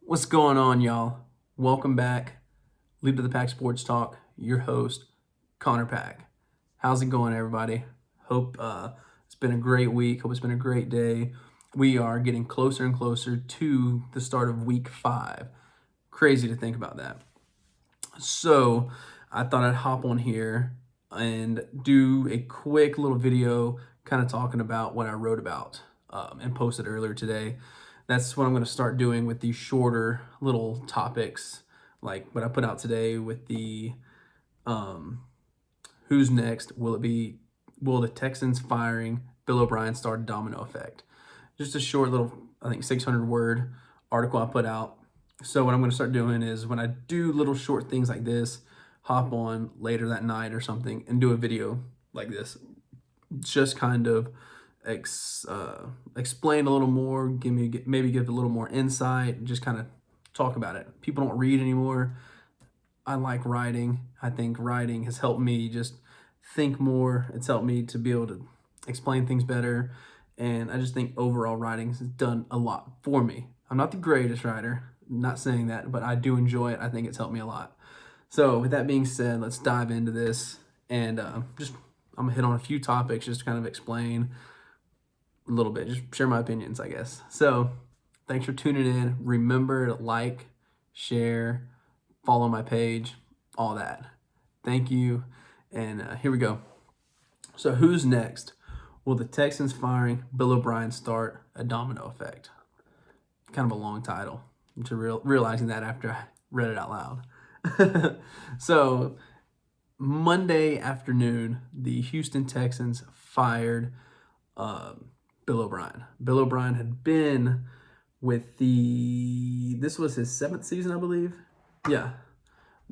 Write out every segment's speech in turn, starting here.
What's going on, y'all? Welcome back. Lead to the Pack Sports Talk. Your host, Connor Pack. How's it going, everybody? Hope it's been a great week. Hope it's been a great day. We are getting closer and closer to the start of week 5. Crazy to think about that. So I thought I'd hop on here and do a quick little video kind of talking about what I wrote about and posted earlier today. That's what I'm going to start doing with these shorter little topics, like what I put out today with the who's next? Will the Texans firing Bill O'Brien start a domino effect? Just a short little, I think 600 word article I put out. So what I'm going to start doing is when I do little short things like this, hop on later that night or something and do a video like this. Just kind of explain a little more, maybe give a little more insight, just kind of talk about it. People don't read anymore. I like writing. I think writing has helped me just think more. It's helped me to be able to explain things better. And I just think overall writing has done a lot for me. I'm not the greatest writer, not saying that, but I do enjoy it. I think it's helped me a lot. So with that being said, let's dive into this. And I'm going to hit on a few topics just to kind of explain a little bit, just share my opinions, I guess. So thanks for tuning in. Remember to like, share, follow my page, all that. Thank you. And here we go. So who's next? Will the Texans firing Bill O'Brien start a domino effect? Kind of a long title. To realizing that after I read it out loud. So Monday afternoon, the Houston Texans fired Bill O'Brien. Bill O'Brien had been with this was his 7th season, I believe. Yeah,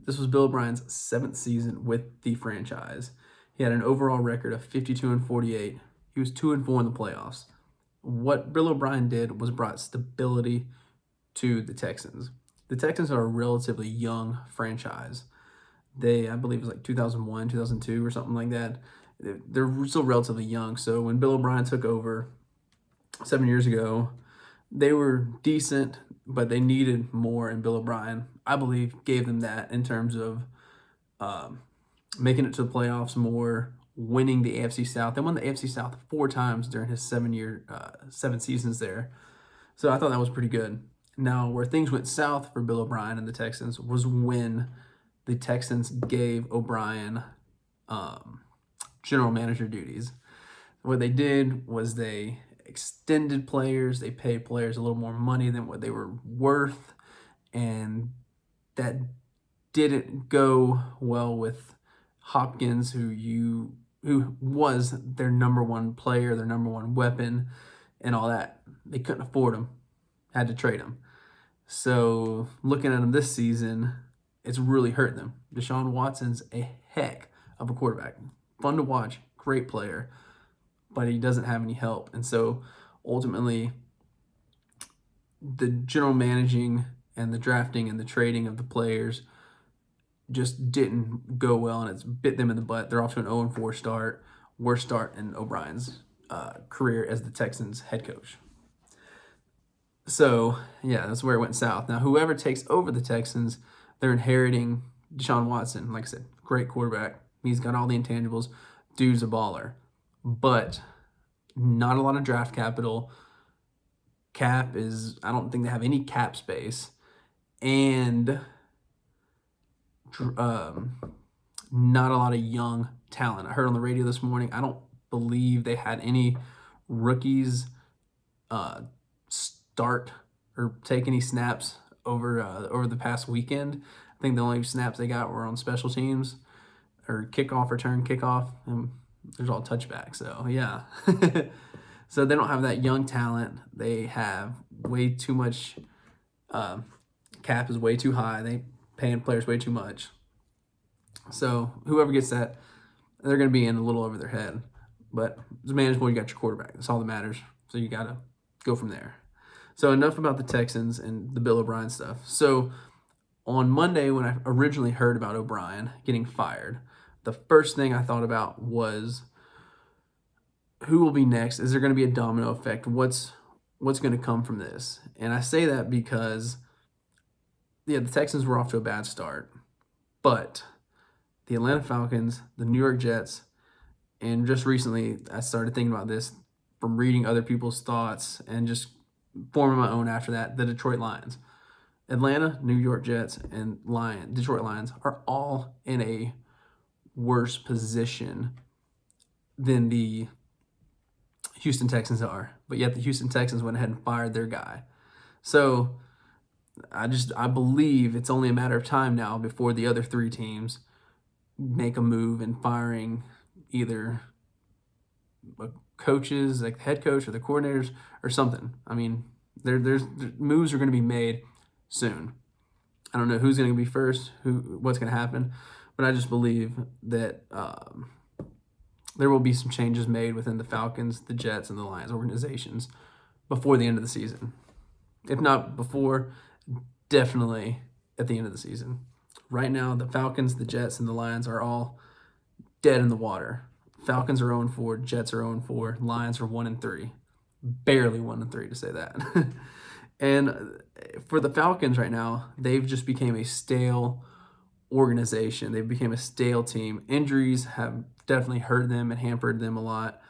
this was Bill O'Brien's 7th season with the franchise. He had an overall record of 52-48. He was 2-4 in the playoffs. What Bill O'Brien did was brought stability to the Texans. The Texans are a relatively young franchise. I believe it was like 2001, 2002 or something like that. They're still relatively young. So when Bill O'Brien took over 7 years ago, they were decent, but they needed more, and Bill O'Brien, I believe, gave them that in terms of making it to the playoffs more, winning the AFC South. They won the AFC South 4 times during his 7 seasons there. So I thought that was pretty good. Now, where things went south for Bill O'Brien and the Texans was when the Texans gave O'Brien general manager duties. What they did was they extended players, they paid players a little more money than what they were worth, and that didn't go well with Hopkins, who was their number one player, their number one weapon, and all that. They couldn't afford him, had to trade him. So looking at him this season, it's really hurt them. Deshaun Watson's a heck of a quarterback. Fun to watch, great player, but he doesn't have any help. And so ultimately, the general managing and the drafting and the trading of the players just didn't go well, and it's bit them in the butt. They're off to an 0-4 start, worst start in O'Brien's career as the Texans head coach. So, yeah, that's where it went south. Now, whoever takes over the Texans, they're inheriting Deshaun Watson. Like I said, great quarterback. He's got all the intangibles. Dude's a baller. But not a lot of draft capital. I don't think they have any cap space. And not a lot of young talent. I heard on the radio this morning, I don't believe they had any rookies start or take any snaps over the past weekend. I think the only snaps they got were on special teams or kickoff, return kickoff, and there's all touchbacks. So yeah. So they don't have that young talent. They have way too much. Cap is way too high. They paying players way too much. So whoever gets that, they're going to be in a little over their head. But it's manageable. You got your quarterback. That's all that matters. So you got to go from there. So enough about the Texans and the Bill O'Brien stuff. So on Monday, when I originally heard about O'Brien getting fired, the first thing I thought about was who will be next? Is there going to be a domino effect? What's going to come from this? And I say that because yeah, the Texans were off to a bad start, but the Atlanta Falcons, the New York Jets, and just recently I started thinking about this from reading other people's thoughts and just forming my own after that, the Detroit Lions. Atlanta, New York Jets, and Detroit Lions are all in a worse position than the Houston Texans are. But yet the Houston Texans went ahead and fired their guy. So I believe it's only a matter of time now before the other three teams make a move in firing either coaches, like the head coach or the coordinators or something. I mean, there's moves are going to be made soon. I don't know who's going to be first, what's going to happen, but I just believe that there will be some changes made within the Falcons, the Jets, and the Lions organizations before the end of the season. If not before, definitely at the end of the season. Right now, the Falcons, the Jets, and the Lions are all dead in the water. Falcons are 0-4, Jets are 0-4, Lions are 1-3. Barely 1-3 to say that. And for the Falcons right now, they've just became a stale organization. They've become a stale team. Injuries have definitely hurt them and hampered them a lot.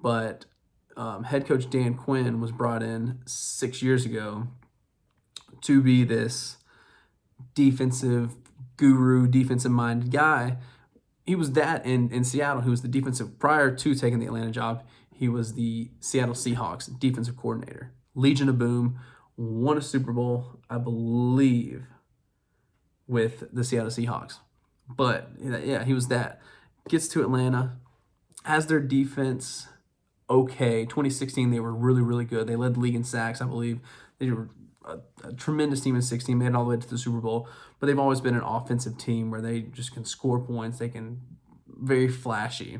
But head coach Dan Quinn was brought in 6 years ago to be this defensive guru, defensive-minded guy. He was that in Seattle. He was the defensive, prior to taking the Atlanta job, he was the Seattle Seahawks defensive coordinator. Legion of Boom, won a Super Bowl, I believe, with the Seattle Seahawks. But, yeah, he was that. Gets to Atlanta, has their defense okay. 2016, they were really, really good. They led the league in sacks, I believe. They were a tremendous team in 16, made it all the way to the Super Bowl. But they've always been an offensive team where they just can score points. They can very flashy.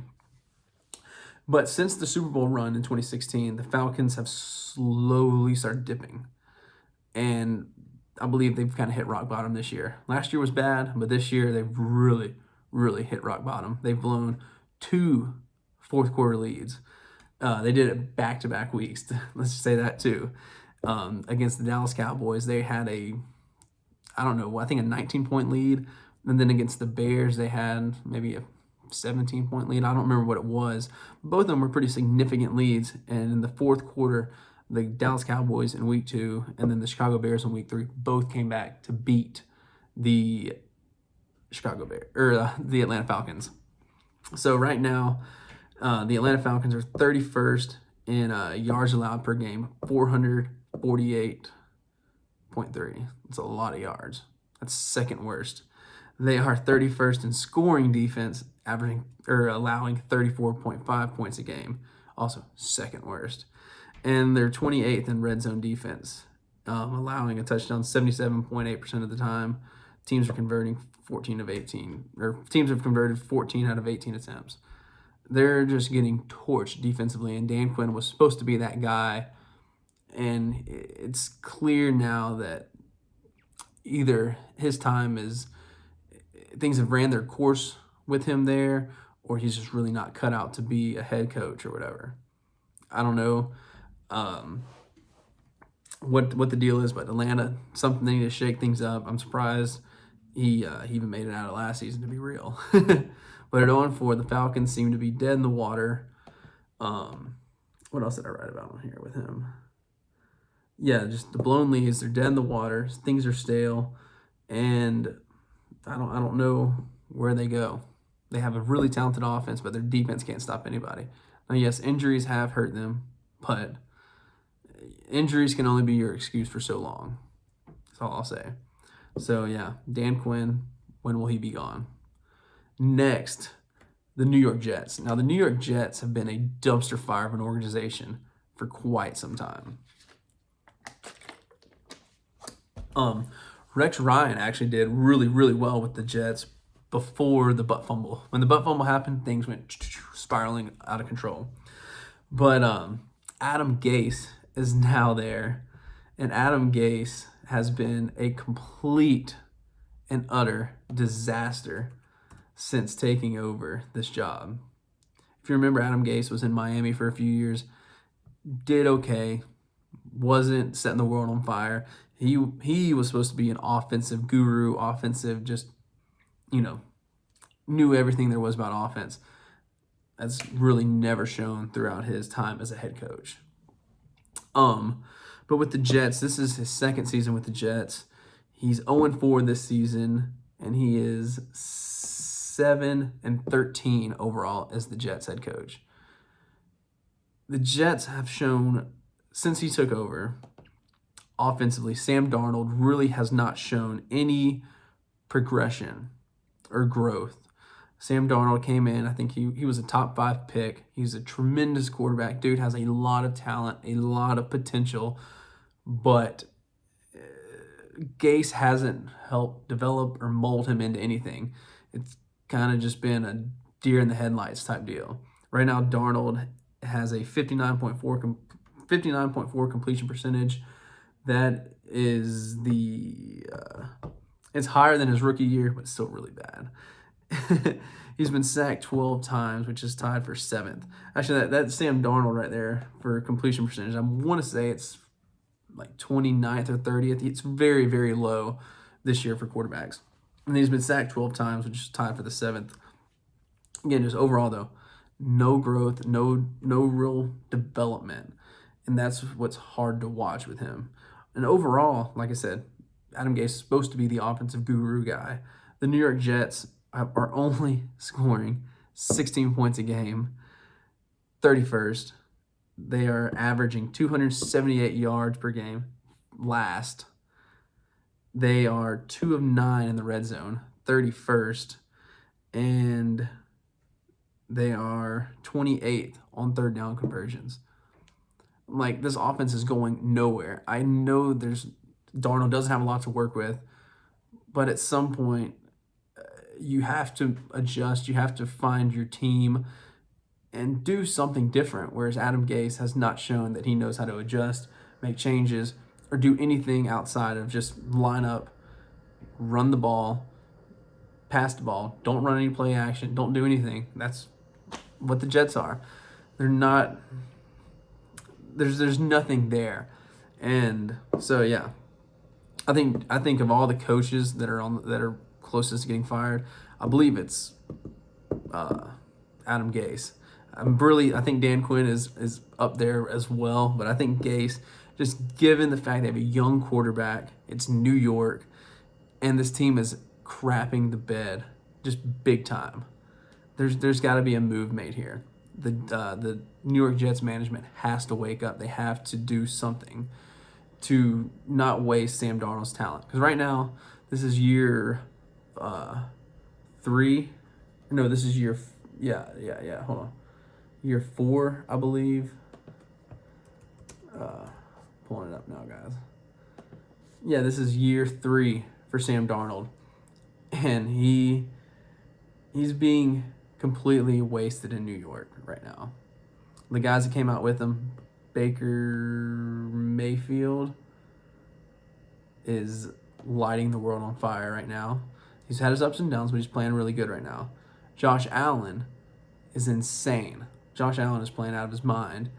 But since the Super Bowl run in 2016, the Falcons have slowly started dipping. And I believe they've kind of hit rock bottom this year. Last year was bad, but this year they've really, really hit rock bottom. They've blown 2 fourth quarter leads. They did it back-to-back weeks. Let's just say that too. Against the Dallas Cowboys, they had I think a 19-point lead. And then against the Bears, they had maybe a 17-point lead. I don't remember what it was. Both of them were pretty significant leads. And in the fourth quarter, the Dallas Cowboys in week 2 and then the Chicago Bears in week 3 both came back to beat the the Atlanta Falcons. So right now, the Atlanta Falcons are 31st in yards allowed per game, 448.3. That's a lot of yards. That's second worst. They are 31st in scoring defense, allowing 34.5 points a game, also second worst. And they're 28th in red zone defense, allowing a touchdown 77.8% of the time. Teams are converting 14 of 18, or teams have converted 14 out of 18 attempts. They're just getting torched defensively, and Dan Quinn was supposed to be that guy. And it's clear now that either his time is, things have ran their course with him there, or he's just really not cut out to be a head coach or whatever. I don't know what the deal is, but Atlanta, something they need to shake things up. I'm surprised he even made it out of last season, to be real. But at 0-4, the Falcons seem to be dead in the water. What else did I write about on here with him? Yeah, just the blown leads. They're dead in the water. Things are stale, and I don't know where they go. They have a really talented offense, but their defense can't stop anybody. Now, yes, injuries have hurt them, but injuries can only be your excuse for so long. That's all I'll say. So, yeah, Dan Quinn, when will he be gone? Next, the New York Jets. Now, the New York Jets have been a dumpster fire of an organization for quite some time. Rex Ryan actually did really, really well with the Jets before the butt fumble. When the butt fumble happened, things went spiraling out of control. But Adam Gase is now there, and Adam Gase has been a complete and utter disaster since taking over this job. If you remember, Adam Gase was in Miami for a few years, did okay, wasn't setting the world on fire. He was supposed to be an offensive guru, offensive, just, knew everything there was about offense. That's really never shown throughout his time as a head coach. But with the Jets, this is his second season with the Jets. He's 0-4 this season, and he is 7-13 overall as the Jets head coach. The Jets have shown, since he took over, offensively, Sam Darnold really has not shown any progression or growth. Sam Darnold came in, I think he was a top 5 pick. He's a tremendous quarterback. Dude has a lot of talent, a lot of potential, but Gase hasn't helped develop or mold him into anything. It's kind of just been a deer in the headlights type deal. Right now, Darnold has a 59.4 completion percentage. That is it's higher than his rookie year, but still really bad. He's been sacked 12 times, which is tied for 7th. Actually, that's Sam Darnold right there for completion percentage. I want to say it's like 29th or 30th. It's very, very low this year for quarterbacks. And he's been sacked 12 times, which is tied for the 7th. Again, just overall, though, no growth, no real development. And that's what's hard to watch with him. And overall, like I said, Adam Gase is supposed to be the offensive guru guy. The New York Jets are only scoring 16 points a game, 31st. They are averaging 278 yards per game. Last. They are 2 of 9 in the red zone, 31st. And they are 28th on third down conversions. Like, this offense is going nowhere. I know Darnold doesn't have a lot to work with, but at some point, you have to adjust. You have to find your team and do something different, whereas Adam Gase has not shown that he knows how to adjust, make changes, or do anything outside of just line up, run the ball, pass the ball, don't run any play action, don't do anything. That's what the Jets are. They're not – there's nothing there. And so, yeah, I think of all the coaches that are closest to getting fired, I believe it's Adam Gase. I think Dan Quinn is up there as well, but I think Gase, just given the fact they have a young quarterback, it's New York, and this team is crapping the bed just big time. There's got to be a move made here. The New York Jets management has to wake up. They have to do something to not waste Sam Darnold's talent. Because right now, this is year 3. No, this is year. Hold on. Year 4, I believe. Pulling it up now, guys. Yeah, this is year 3 for Sam Darnold, and he's being completely wasted in New York right now. The guys that came out with him, Baker Mayfield, is lighting the world on fire right now. He's had his ups and downs, but he's playing really good right now. Josh Allen is insane. Josh Allen is playing out of his mind.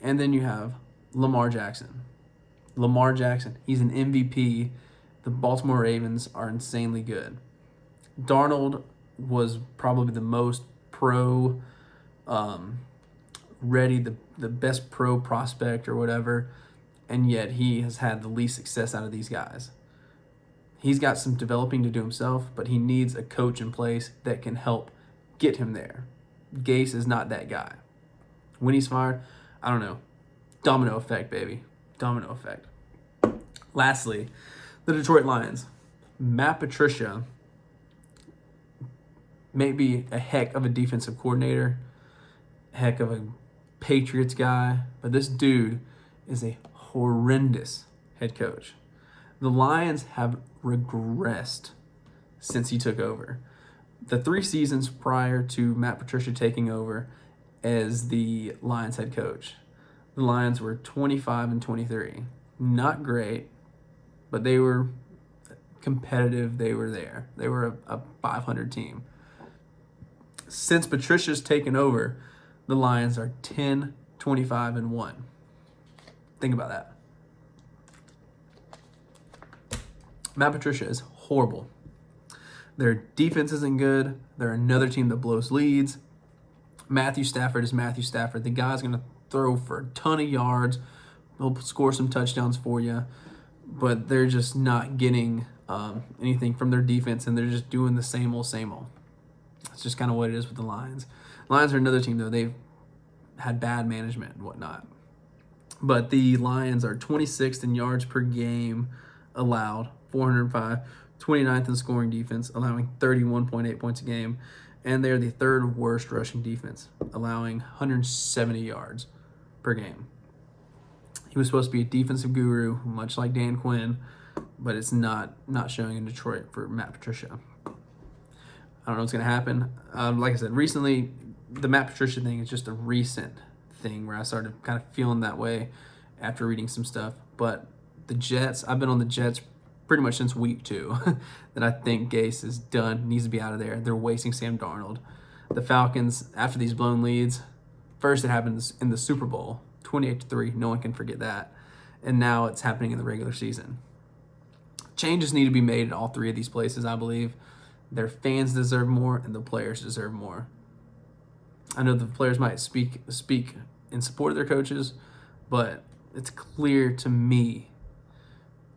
And then you have Lamar Jackson. Lamar Jackson, he's an MVP. The Baltimore Ravens are insanely good. Darnold was probably the most ready, the best pro prospect or whatever, and yet he has had the least success out of these guys. He's got some developing to do himself, but he needs a coach in place that can help get him there. Gase is not that guy. When he's fired, I don't know. Domino effect, baby. Domino effect. Lastly, the Detroit Lions. Matt Patricia may be a heck of a defensive coordinator, heck of a Patriots guy, but this dude is a horrendous head coach. The Lions have regressed since he took over. The 3 seasons prior to Matt Patricia taking over as the Lions head coach, the Lions were 25-23. Not great, but they were competitive. They were there. They were a 500 team. Since Patricia's taken over, the Lions are 10-25-1. Think about that. Matt Patricia is horrible. Their defense isn't good. They're another team that blows leads. Matthew Stafford is Matthew Stafford. The guy's going to throw for a ton of yards. He'll score some touchdowns for you. But they're just not getting anything from their defense, and they're just doing the same old, same old. That's just kind of what it is with the Lions. Lions are another team, though. They've had bad management and whatnot. But the Lions are 26th in yards per game allowed, 405, 29th in scoring defense, allowing 31.8 points a game. And they're the third worst rushing defense, allowing 170 yards per game. He was supposed to be a defensive guru, much like Dan Quinn, but it's not showing in Detroit for Matt Patricia. I don't know what's going to happen. Like I said, recently, the Matt Patricia thing is just a recent thing where I started kind of feeling that way after reading some stuff. But the Jets, I've been on the Jets pretty much since week 2, that I think Gase is done, needs to be out of there. They're wasting Sam Darnold. The Falcons, after these blown leads, first it happened in the Super Bowl, 28-3, no one can forget that. And now it's happening in the regular season. Changes need to be made at all 3 of these places, I believe. Their fans deserve more, and the players deserve more. I know the players might speak in support of their coaches, but it's clear to me,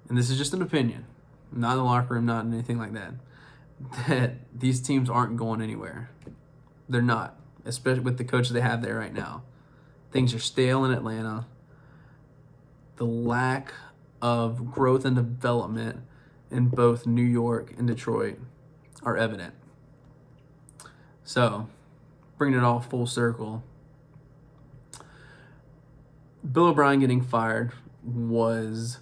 and this is just an opinion, not in the locker room, not in anything like that, that these teams aren't going anywhere. They're not, especially with the coaches they have there right now. Things are stale in Atlanta. The lack of growth and development in both New York and Detroit are evident. So, bringing it all full circle, Bill O'Brien getting fired was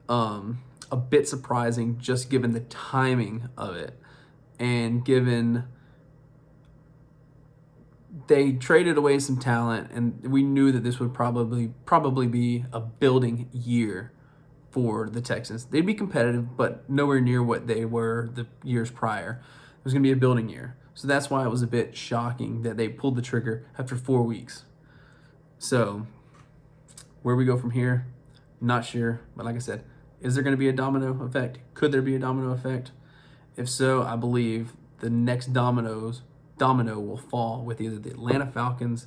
a bit surprising, just given the timing of it, and given they traded away some talent, and we knew that this would probably be a building year for the Texans. They'd be competitive, but nowhere near what they were the years prior. It was going to be a building year. So that's why it was a bit shocking that they pulled the trigger after 4 weeks. So where we go from here, not sure. But like I said, is there going to be a domino effect? Could there be a domino effect? If so, I believe the next domino will fall with either the Atlanta Falcons,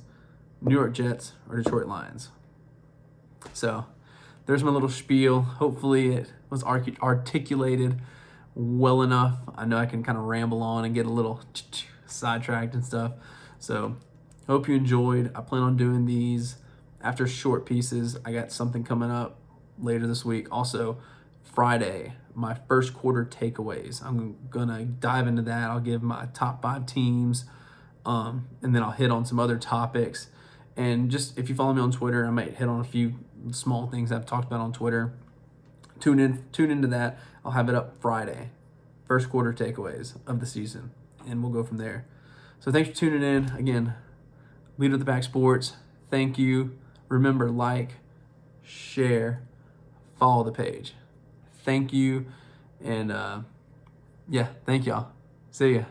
New York Jets, or Detroit Lions. So there's my little spiel. Hopefully it was articulated well enough. I know I can kind of ramble on and get a little sidetracked and stuff. So hope you enjoyed. I plan on doing these after short pieces. I got something coming up later this week. Also, Friday, my first quarter takeaways. I'm going to dive into that. I'll give my top 5 teams, and then I'll hit on some other topics. And just if you follow me on Twitter, I might hit on a few small things I've talked about on Twitter. Tune into that. I'll have it up Friday. First quarter takeaways of the season, and we'll go from there. So thanks for tuning in. Again, Leader of the Pack Sports. Thank you. Remember, like, share, follow the page. Thank you. And, thank y'all. See ya.